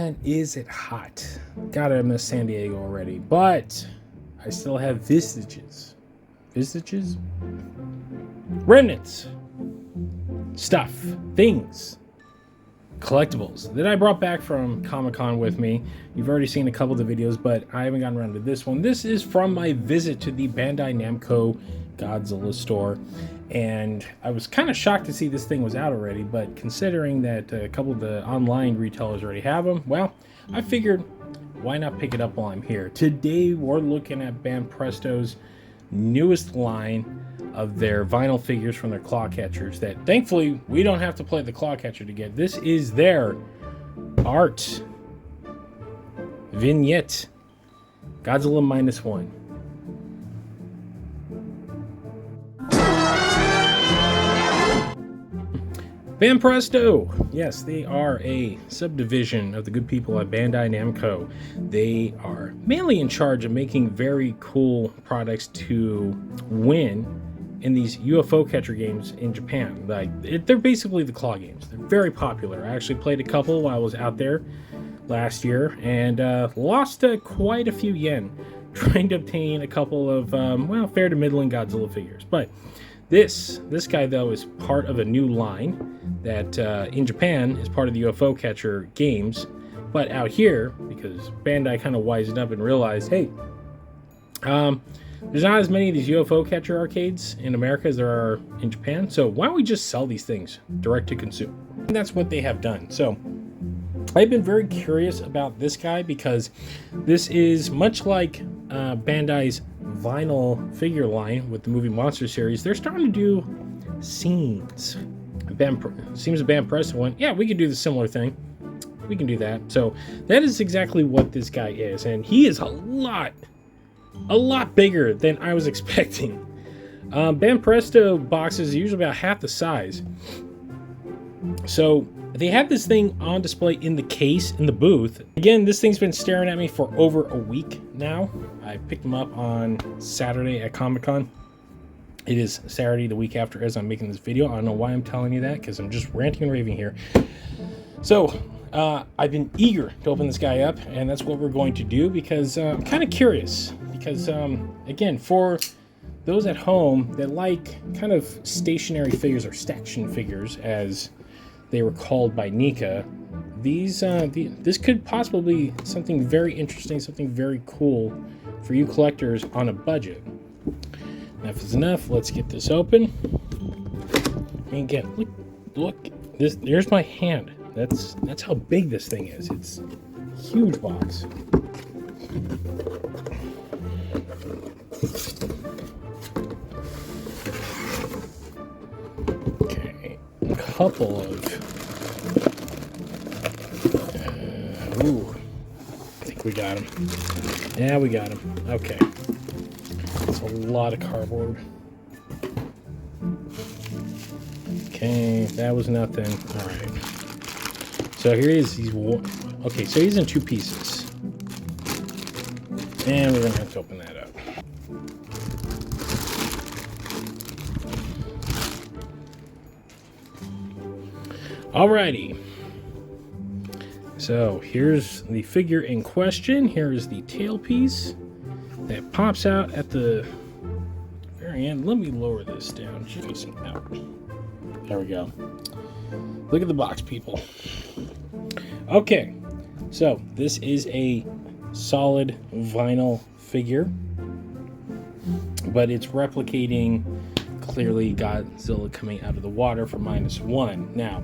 man, is it hot. God, I miss San Diego already. But I still have vestiges. Vestiges? Remnants. Stuff. Things. Collectibles that I brought back from Comic-Con with me. You've already seen a couple of the videos, but I haven't gotten around to this one. This is from my visit to the Bandai Namco Godzilla store. And I was kind of shocked to see this thing was out already, but considering that a couple of the online retailers already have them, well, I figured, why not pick it up while I'm here? Today, we're looking at Banpresto's newest line of their vinyl figures from their claw catchers that, thankfully, we don't have to play the claw catcher to get. This is their art vignette Godzilla -1. Banpresto! Yes, they are a subdivision of the good people at Bandai Namco. They are mainly in charge of making very cool products to win in these UFO catcher games in Japan. They're basically the claw games. They're very popular. I actually played a couple while I was out there last year and lost quite a few yen trying to obtain a couple of, well, fair to middling Godzilla figures. But this guy, though, is part of a new line that in Japan is part of the UFO catcher games. But out here, because Bandai kind of wisened up and realized, hey, there's not as many of these UFO catcher arcades in America as there are in Japan, so why don't we just sell these things direct to consumer? And that's what they have done. So I've been very curious about this guy because this is much like Bandai's vinyl figure line with the movie Monster series. They're starting to do scenes. Seems a Banpresto one. Yeah, we could do the similar thing. We can do that. So that is exactly what this guy is, and he is a lot bigger than I was expecting. Banpresto boxes are usually about half the size. So they have this thing on display in the case, in the booth. Again, this thing's been staring at me for over a week now. I picked them up on Saturday at Comic-Con. It is Saturday the week after as I'm making this video. I don't know why I'm telling you that, because I'm just ranting and raving here. So I've been eager to open this guy up, and that's what we're going to do because I'm kind of curious. Because, again, for those at home that like kind of stationary figures or staction figures, as they were called by Nika, this could possibly be something very interesting, something very cool for you collectors on a budget. Enough is enough. Let's get this open. And again, look, there's my hand. That's how big this thing is. It's a huge box. Okay, a couple of ooh, I think we got him. Yeah, we got him. Okay, that's a lot of cardboard. Okay, that was nothing. All right, so here he is. Okay, so he's in two pieces, and we're gonna have to open that up. Alrighty, so here's the figure in question. Here is the tailpiece that pops out at the very end. Let me lower this down, just facing out. There we go. Look at the box, people. Okay, so this is a solid vinyl figure, but it's replicating clearly Godzilla coming out of the water for -1. Now,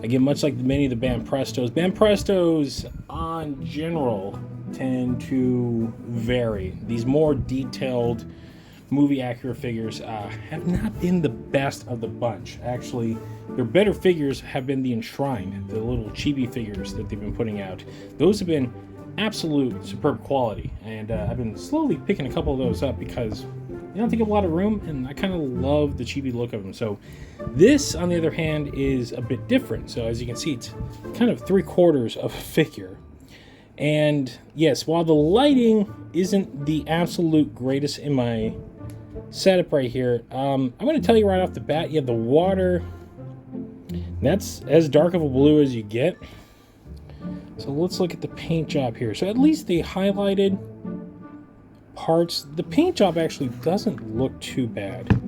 again, much like many of the Banprestos on general tend to vary. These more detailed, movie accurate figures have not been the best of the bunch. Actually, their better figures have been the Enshrined, the little chibi figures that they've been putting out. Those have been absolute superb quality, and I've been slowly picking a couple of those up because they don't take up a lot of room, and I kind of love the chibi look of them. So this, on the other hand, is a bit different. So as you can see, it's kind of 3/4 of a figure. And yes, while the lighting isn't the absolute greatest in my setup right here, I'm going to tell you right off the bat, yeah, the water, that's as dark of a blue as you get. So let's look at the paint job here. So at least the highlighted parts, the paint job actually doesn't look too bad.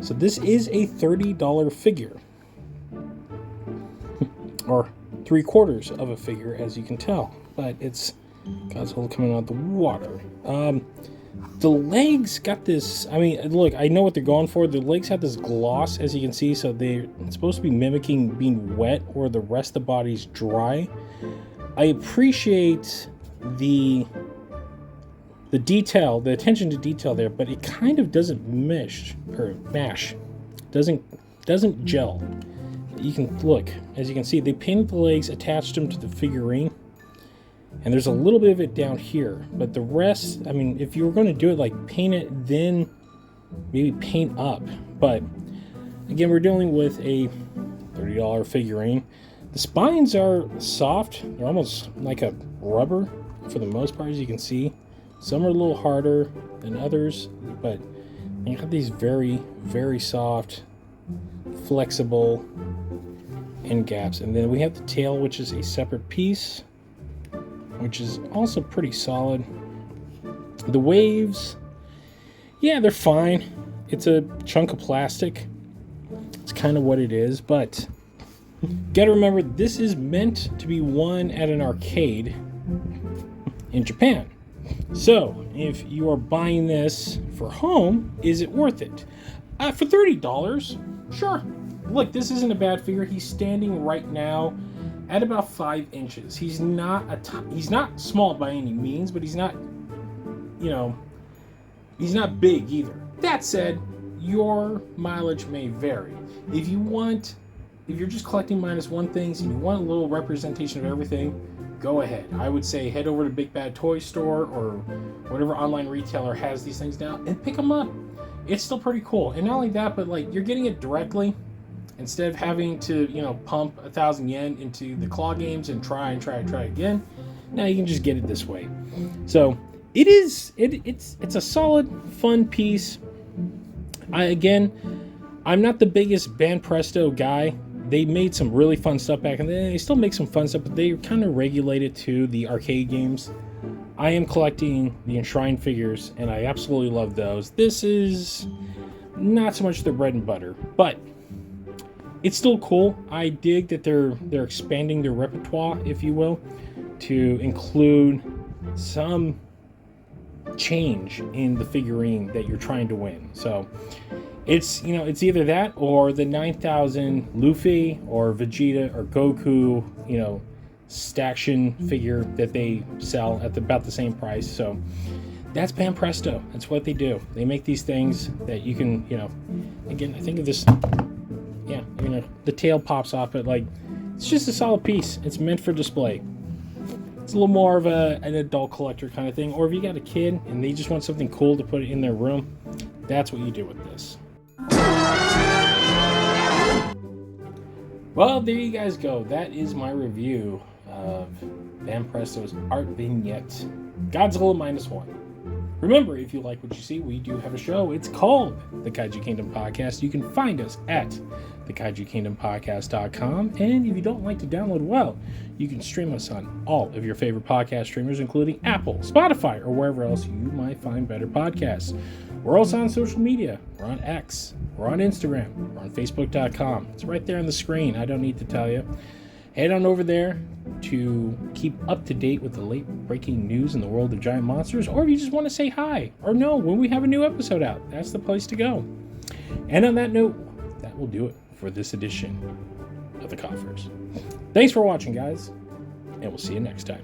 So this is a $30 figure. Or 3/4 of a figure, as you can tell. But it's Godzilla coming out of the water. The legs got this, I mean, look, I know what they're going for. The legs have this gloss, as you can see, so it's supposed to be mimicking being wet, or the rest of the body's dry. I appreciate the detail, the attention to detail there, but it kind of doesn't mash. Doesn't gel. You can look, as you can see, they painted the legs, attached them to the figurine, and there's a little bit of it down here, but the rest, I mean, if you were going to do it, like paint it, then maybe paint up. But again, we're dealing with a $30 figurine. The spines are soft. They're almost like a rubber for the most part, as you can see. Some are a little harder than others, but you have these very, very soft, flexible end gaps. And then we have the tail, which is a separate piece, which is also pretty solid. The waves, yeah, they're fine. It's a chunk of plastic. It's kind of what it is, but gotta remember, this is meant to be won at an arcade in Japan. So if you are buying this for home, is it worth it? For $30, sure. Look, this isn't a bad figure. He's standing right now at about 5 inches. He's not he's not small by any means, but he's not, you know, he's not big either. That said, your mileage may vary. If you're just collecting -1 things and you want a little representation of everything, go ahead. I would say head over to Big Bad Toy Store or whatever online retailer has these things now and pick them up. It's still pretty cool. And not only that, but like, you're getting it directly instead of having to, you know, pump 1,000 yen into the claw games and try again. Now you can just get it this way. So it's a solid, fun piece. I'm not the biggest Banpresto guy. They made some really fun stuff back in the day. They still make some fun stuff, but they kind of regulated to the arcade games. I am collecting the Enshrined figures, and I absolutely love those. This is not so much the bread and butter, but it's still cool. I dig that they're expanding their repertoire, if you will, to include some change in the figurine that you're trying to win. So it's, you know, it's either that or the 9,000 Luffy or Vegeta or Goku, you know, staction figure that they sell at about the same price. So that's Banpresto. That's what they do. They make these things that you can, you know, again, I think of this, yeah, you know, the tail pops off, but like, it's just a solid piece. It's meant for display. It's a little more of an adult collector kind of thing. Or if you got a kid and they just want something cool to put in their room, that's what you do with this. Well, there you guys go. That is my review of Banpresto's Art Vignette Godzilla -1. Remember, if you like what you see, we do have a show. It's called The Kaiju Kingdom Podcast. You can find us at thekaijukingdompodcast.com. And if you don't like to download, well, you can stream us on all of your favorite podcast streamers, including Apple, Spotify, or wherever else you might find better podcasts. We're also on social media. We're on X. We're on Instagram. We're on Facebook.com. It's right there on the screen. I don't need to tell you. Head on over there to keep up to date with the late breaking news in the world of giant monsters, or if you just want to say hi or know when we have a new episode out, that's the place to go. And on that note, that will do it for this edition of the Koffers. Thanks for watching, guys, and we'll see you next time.